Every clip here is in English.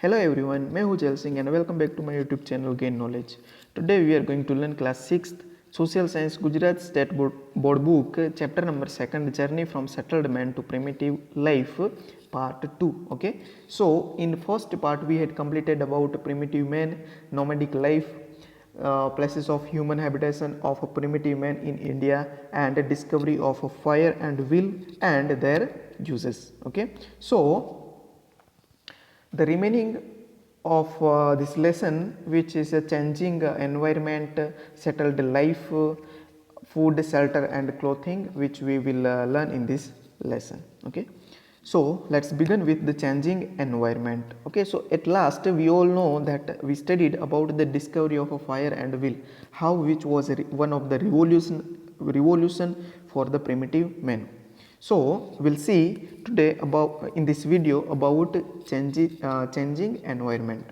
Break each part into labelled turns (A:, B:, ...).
A: Hello everyone, मैं हूँ जल Singh and welcome back to my YouTube channel Gain Knowledge. Today we are going to learn class 6th Social Science Gujarat State Board Book chapter number 2 Journey from Settled Man to Primitive Life part 2. Okay, so in first part we had completed about primitive man, nomadic life, places of human habitation of a primitive man in India, and discovery of fire and wheel and their uses. Okay, so the remaining of this lesson, which is a changing environment, settled life, food, shelter and clothing, which we will learn in this lesson. Okay, so let's begin with the changing environment. Okay, so at last we all know that we studied about the discovery of a fire and wheel, how which was one of the revolution for the primitive men. So we'll see today about in this video about changing environment.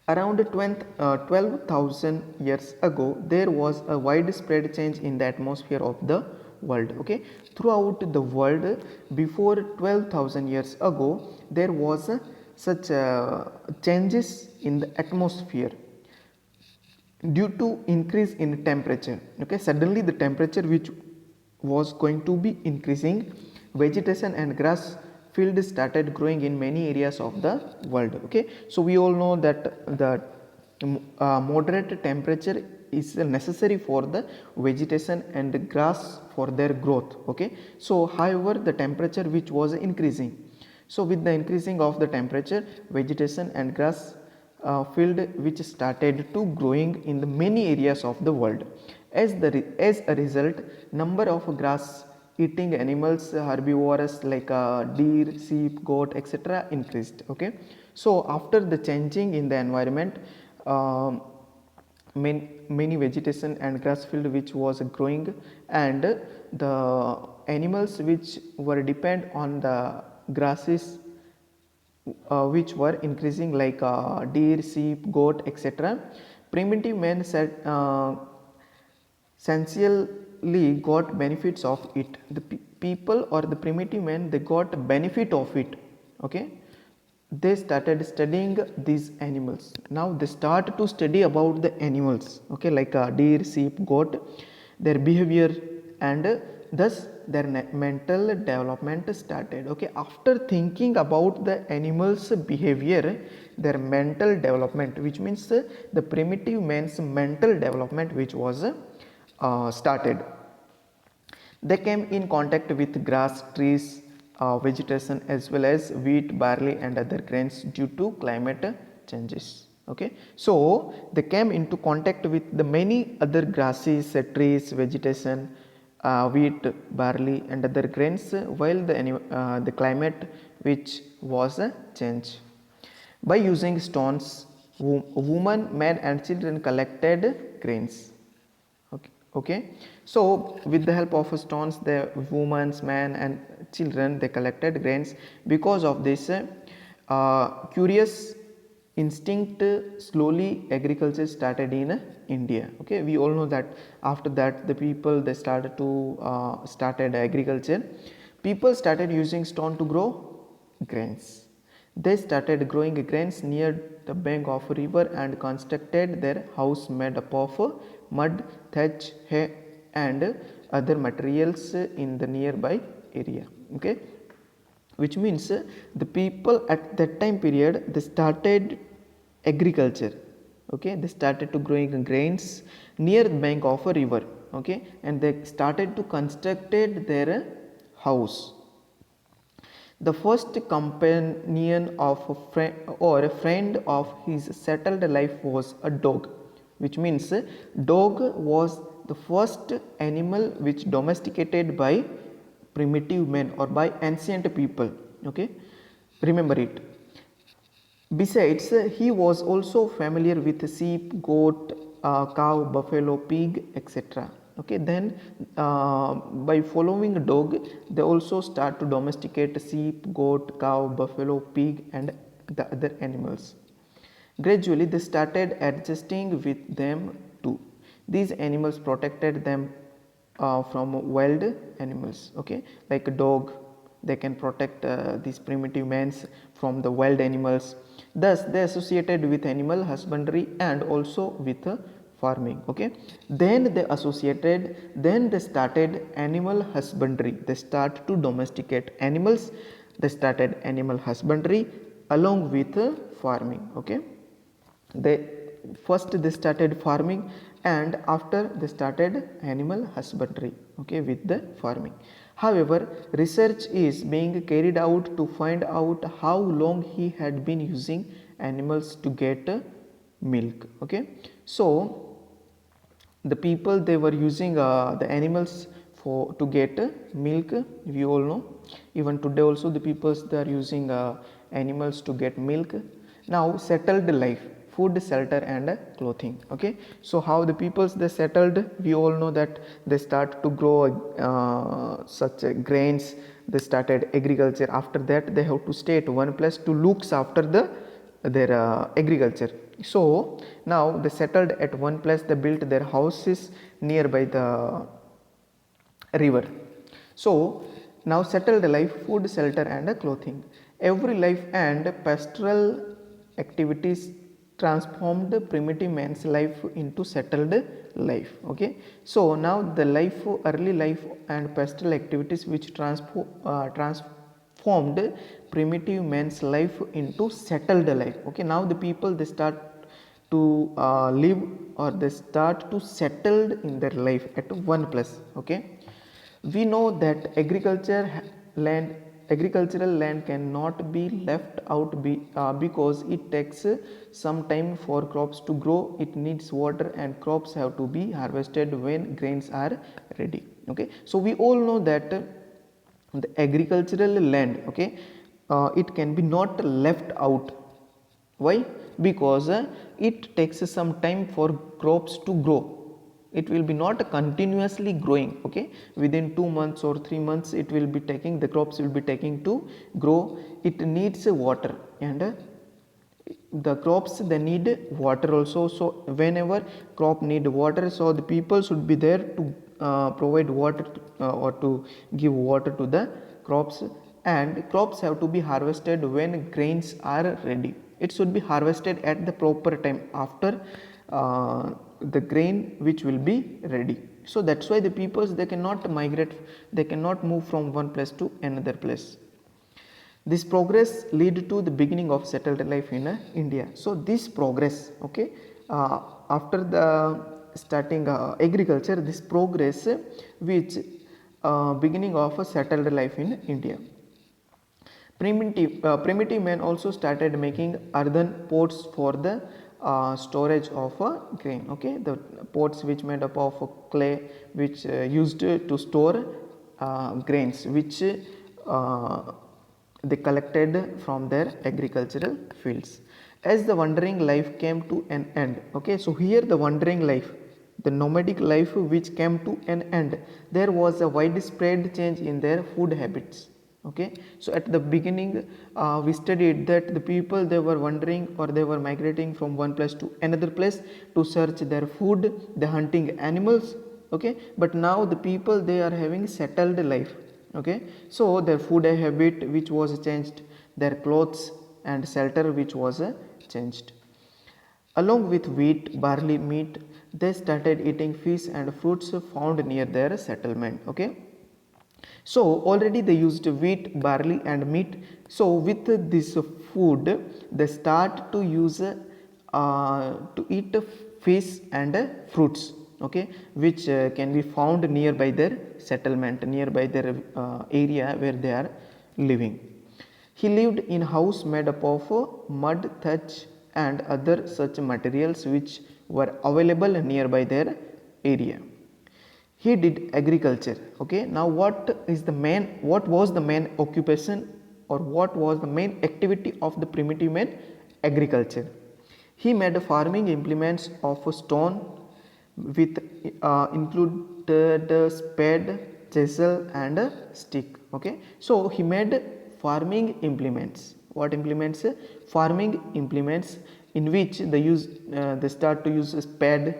A: Around 12,000 years ago, there was a widespread change in the atmosphere of the world. Okay, throughout the world before 12,000 years ago, there was such changes in the atmosphere due to increase in temperature. Okay, suddenly the temperature which was going to be increasing, vegetation and grass field started growing in many areas of the world. Okay, so we all know that the moderate temperature is necessary for the vegetation and grass for their growth. Okay, so however the temperature which was increasing, so with the increasing of the temperature, vegetation and grass field which started to growing in the many areas of the world. As a result, number of grass eating animals, herbivores like deer, sheep, goat, etc. increased. Okay, so after the changing in the environment, many vegetation and grass field which was growing, and the animals which were depend on the grasses which were increasing like deer, sheep, goat, etc. Primitive men said essentially got benefits of it. The people or the primitive men, they got benefit of it. Okay, they started studying these animals. Now they start to study about the animals. Okay, like deer, sheep, goat, their behavior, and thus their mental development started. Okay, after thinking about the animals behavior, their mental development, which means the primitive man's mental development which was started. They came in contact with grass, trees, vegetation, as well as wheat, barley and other grains due to climate changes. Okay, so they came into contact with the many other grasses, trees, vegetation, wheat, barley and other grains, while the climate which was a change. By using stones, women, men and children collected grains. Okay, so with the help of stones, the women, men and children, they collected grains. Because of this curious instinct, slowly agriculture started in India. Okay, we all know that after that the people, they started to started agriculture. People started using stone to grow grains. They started growing grains near the bank of a river and constructed their house made up of mud, thatch, hay and other materials in the nearby area. Okay, which means the people at that time period, they started agriculture. Okay, they started to growing grains near the bank of a river. Okay, and they started to constructed their house. The first companion of a friend or a friend of his settled life was a dog, which means dog was the first animal which domesticated by primitive men or by ancient people. Okay, remember it. Besides, he was also familiar with sheep, goat, cow, buffalo, pig, etc. Okay, then by following dog, they also start to domesticate sheep, goat, cow, buffalo, pig and the other animals. Gradually, they started adjusting with them too. These animals protected them from wild animals. Okay, like a dog, they can protect these primitive mans from the wild animals. Thus they associated with animal husbandry and also with farming. Okay, then they started animal husbandry. They start to domesticate animals. They started animal husbandry along with farming. Okay, they they started farming, and after they started animal husbandry, okay, with the farming. However, research is being carried out to find out how long he had been using animals to get milk. Okay, so the people, they were using the animals for to get milk. We all know, even today also the peoples, they are using animals to get milk. Now settled life, food, shelter and clothing. Okay, so how the peoples they settled, we all know that they start to grow such grains. They started agriculture. After that they have to stay at one place to looks after their agriculture. So now they settled at one place. They built their houses nearby the river. So now settled life, food, shelter and clothing. Every life and pastoral activities transformed primitive man's life into settled life. Okay, so now the life, early life and pastoral activities which transformed primitive man's life into settled life. Okay, now the people, they start to live, or they start to settled in their life at one place. Okay, we know that agricultural land cannot be left out because it takes some time for crops to grow. It needs water, and crops have to be harvested when grains are ready. Okay, so we all know that the agricultural land, okay, it can be not left out. Why? Because it takes some time for crops to grow. It will be not continuously growing. Okay, within 2 months or 3 months it will be taking, the crops will be taking to grow. It needs water, and the crops, they need water also. So whenever crop need water, so the people should be there to provide water or to give water to the crops. And crops have to be harvested when grains are ready. It should be harvested at the proper time after the grain which will be ready. So that's why the peoples, they cannot migrate, they cannot move from one place to another place. This progress lead to the beginning of settled life in India. So this progress, okay, after the starting agriculture, this progress which beginning of a settled life in India. Primitive man also started making earthen pots for the storage of grain. Okay, the pots which made up of clay, which used to store grains, which they collected from their agricultural fields. As the wandering life came to an end, okay, so here the wandering life, the nomadic life which came to an end, there was a widespread change in their food habits. Okay, so at the beginning we studied that the people, they were wandering, or they were migrating from one place to another place to search their food, the hunting animals. Okay, but now the people, they are having settled life. Okay, so their food habit which was changed, their clothes and shelter which was changed. Along with wheat, barley, meat, they started eating fish and fruits found near their settlement. Okay, so already they used wheat, barley and meat. So with this food, they start to use to eat fish and fruits. Okay, which can be found nearby their settlement, nearby their area where they are living. He lived in house made up of mud, thatch and other such materials which were available nearby their area. He did agriculture. Okay, now what was the main occupation, or what was the main activity of the primitive man? Agriculture. He made farming implements of stone with included spade, chisel and stick. Okay, so he made farming implements. What implements? Farming implements in which they start to use spade,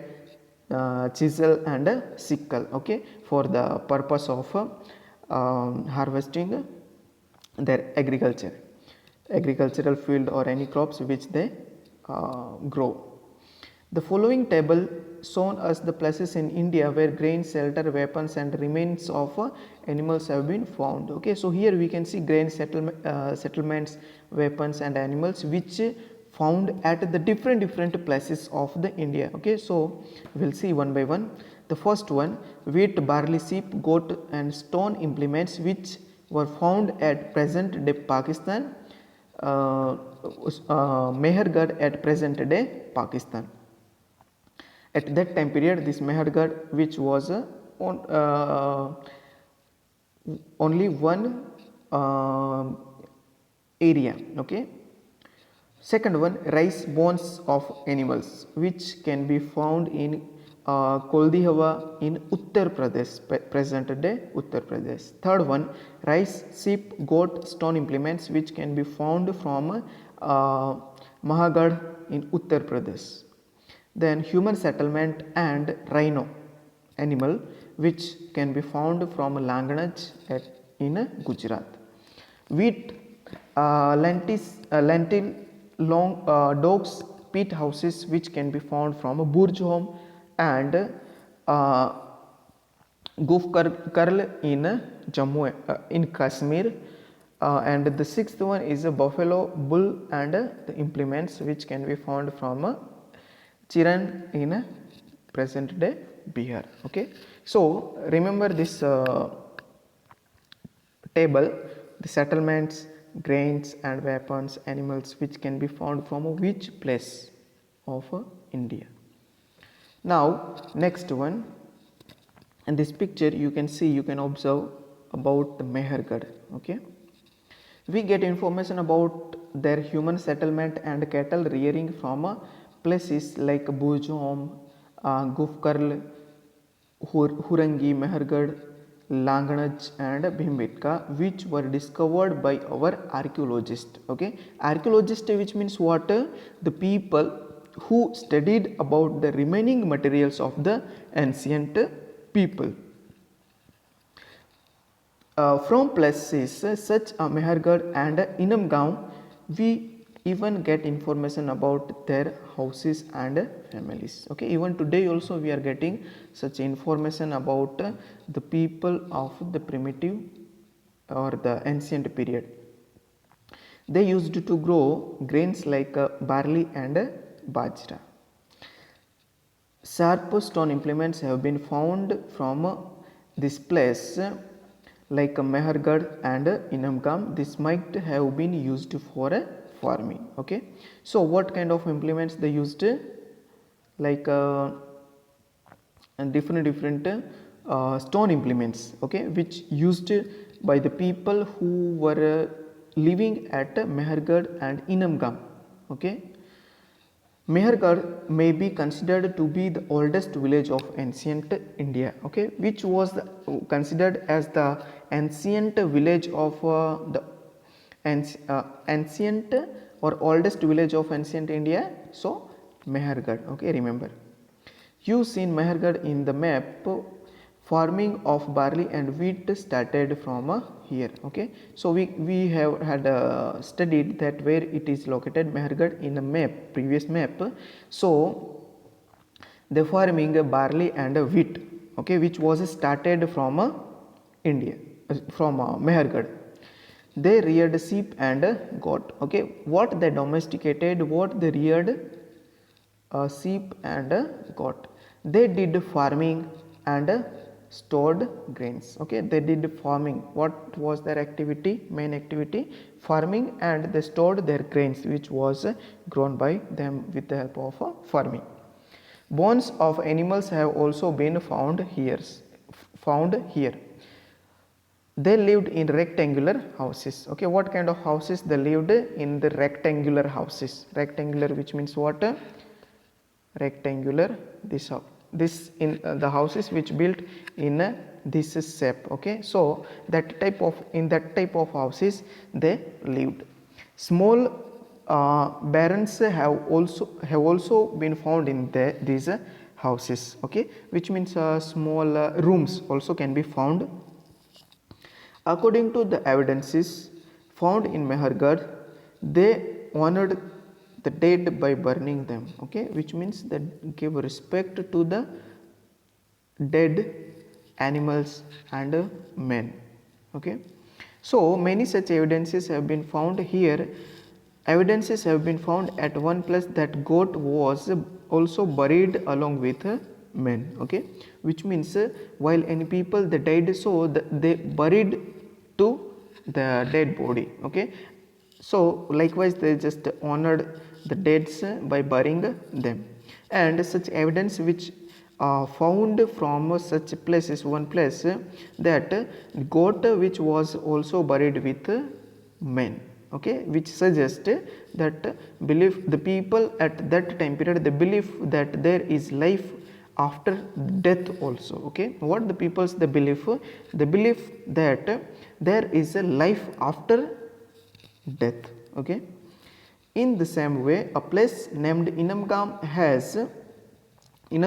A: chisel and sickle. Okay, for the purpose of harvesting their agricultural field or any crops which they grow. The following table shown us the places in India where grain, shelter, weapons and remains of animals have been found. Okay, so here we can see grain settlements, weapons and animals which found at the different places of the India. Okay, so we will see one by one. The first one, wheat, barley, sheep, goat and stone implements which were found at present day Pakistan, Mehergarh at present day Pakistan. At that time period, this Mehergarh, which was only one area. Okay. Second one, rice bones of animals which can be found in Koldihawa in Uttar Pradesh, present day Uttar Pradesh. Third one, rice, sheep, goat, stone implements which can be found from Mahagarh in Uttar Pradesh. Then human settlement and rhino animal which can be found from Langanaj in Gujarat. Wheat, lentil, long dogs, peat houses which can be found from Burjhom and Gufkarl in Jammu in Kashmir. And the sixth one is a buffalo, bull and the implements which can be found from Chiran in present day Bihar. Okay, so remember this table, the settlements, grains and weapons, animals which can be found from which place of India. Now next one, in this picture you can see, you can observe about the Mehergarh. Okay, we get information about their human settlement and cattle rearing from places like Burjhom, Gufkarl, Hurangi, Mehergarh, Langanaj and Bhimbetka, which were discovered by our archaeologists. Okay, archaeologist which means what? The people who studied about the remaining materials of the ancient people. From places such as Mehergarh and Inamgaon, we even get information about their houses and families. Okay, even today also we are getting such information about the people of the primitive or the ancient period. They used to grow grains like barley and bajra. Sharp stone implements have been found from this place like Mehergarh and Inamgaon. This might have been used for farming. Okay, so what kind of implements they used? Like different stone implements. Okay, which used by the people who were living at Mehergarh and Inamgaon. Okay, Mehergarh may be considered to be the oldest village of ancient India. Okay, which was considered as the ancient village of the ancient or oldest village of ancient India. So Mehergarh. Okay, remember, you seen Mehergarh in the map. Farming of barley and wheat started from here. Okay, so we have had studied that where it is located, Mehergarh, in the map, previous map. So the farming barley and wheat, okay, which was started from India, from Mehergarh. They reared sheep and goat. Okay, what they domesticated, what they reared, sheep and goat. They did farming and stored grains. Okay, they did farming. What was their activity? Main activity, farming, and they stored their grains which was grown by them with the help of farming. Bones of animals have also been found here. They lived in rectangular houses. Okay, what kind of houses they lived in? The rectangular houses. Rectangular, which means what? Rectangular, this in the houses which built in this shape. Okay, so that type of houses they lived. Small barns have also been found in these houses. Okay, which means small rooms also can be found. According to the evidences found in Mehergarh, they honored the dead by burning them, okay, which means that give respect to the dead animals and men, okay. So many such evidences have been found here. Evidences have been found at one place that goat was also buried along with men, okay, which means while any people they died, so they buried to the dead body, okay. So likewise they just honored the deads by burying them, and such evidence which found from such places, one place that goat which was also buried with men, okay, which suggests that belief the people at that time period they believe that there is life after death also, okay. What the peoples they believe that there is a life after death, okay. In the same way, a place named Inamgam has been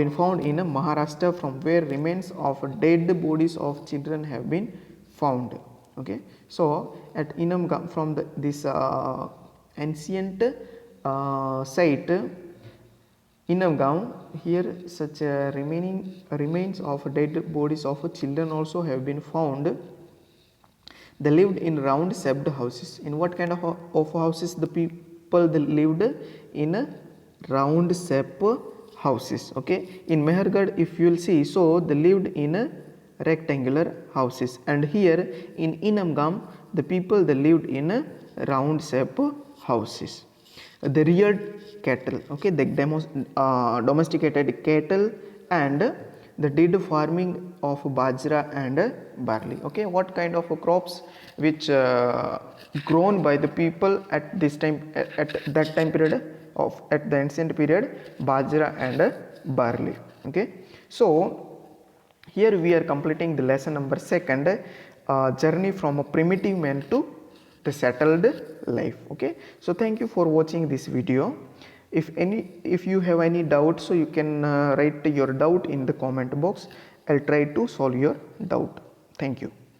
A: found in Maharashtra, from where remains of dead bodies of children have been found, okay. So at Inamgam, from this ancient site Inamgaon, here such remains of dead bodies of children also have been found. They lived in round shaped houses. In what kind of houses the people they lived? In round shaped houses, okay. In Mehergarh if you will see, so they lived in rectangular houses, and here in Inamgam the people they lived in round shaped houses. They reared cattle, okay, they domesticated cattle, and they did farming of bajra and barley, okay. What kind of crops which grown by the people at this time, at that time period of at the ancient period? Bajra and barley, okay. So here we are completing the lesson number 2, journey from a primitive man to the settled life, okay. So thank you for watching this video. If you have any doubt, so you can write your doubt in the comment box. I'll try to solve your doubt. Thank you.